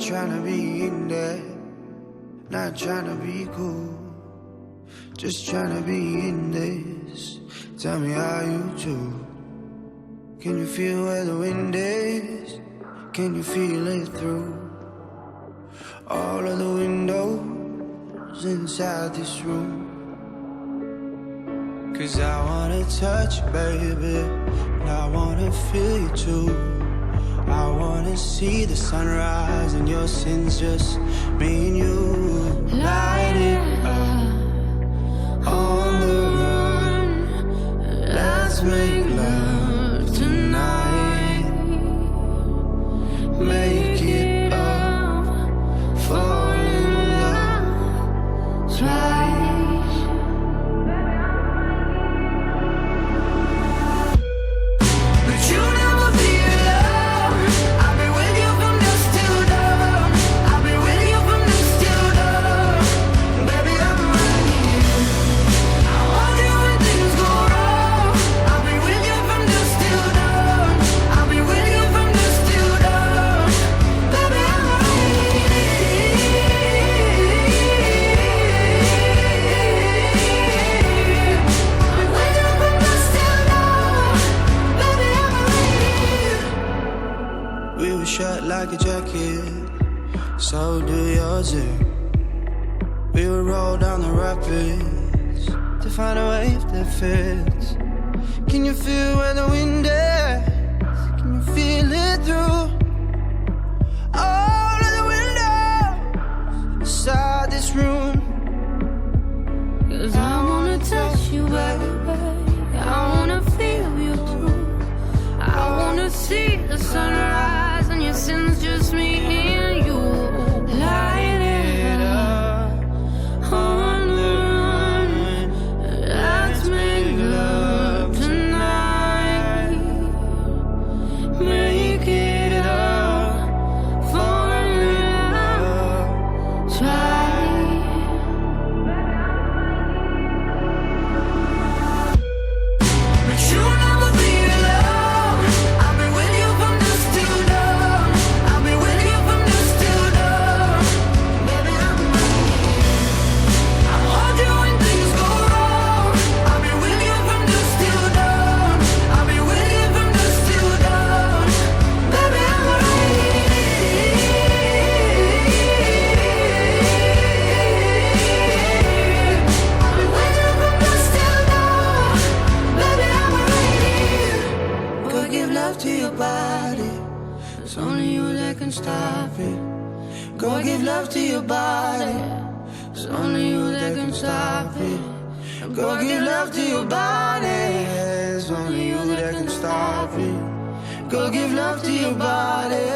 trying to be in there, not trying to be cool, just trying to be in this. Tell me how you do. Can you feel where the wind is? Can you feel it through all of the windows inside this room? 'Cause I wanna touch you, baby, and I wanna feel you too. I wanna see the sunrise and your sins, just me and you. Light it up on the run. Let's make love tonight. Make it up, fall in love twice. But you never feel love. I'll be with you from dusk till dawn. I'll be with you from dusk till dawn. Baby, I'm right here. I want you when things go wrong. I'll be with you from dusk till dawn. I'll be with you from dusk till dawn. Baby, I'm right here. I'll be with you from dusk till dawn. Baby, I'm right here. We were shut like a jacket, so do yours too. We would roll down the rapids to find a wave that fits. Can you feel where the wind is? Can you feel it through all of the windows inside this room? 'Cause I wanna touch you, baby. I wanna feel you too. I wanna see the sunrise and your sins, just me and you. Light it up on the run. Let's make love tonight. Make it up, fall in love twice. But you never feel love. I'll be with you from dusk till dawn. I'll be with you from dusk till dawn. Baby, I'm right here. I want you when things go wrong. I'll be with you from dusk till dawn. I'll be with you from dusk till dawn. Baby, I'm right here. I'll be with you from dusk till dawn. Baby, I'm right here. Go give love to your body. It's only you that can stop it. Go give love to your body. It's only you that can stop it. Go give love to your body. It's only you that can stop it. Go give love to your body.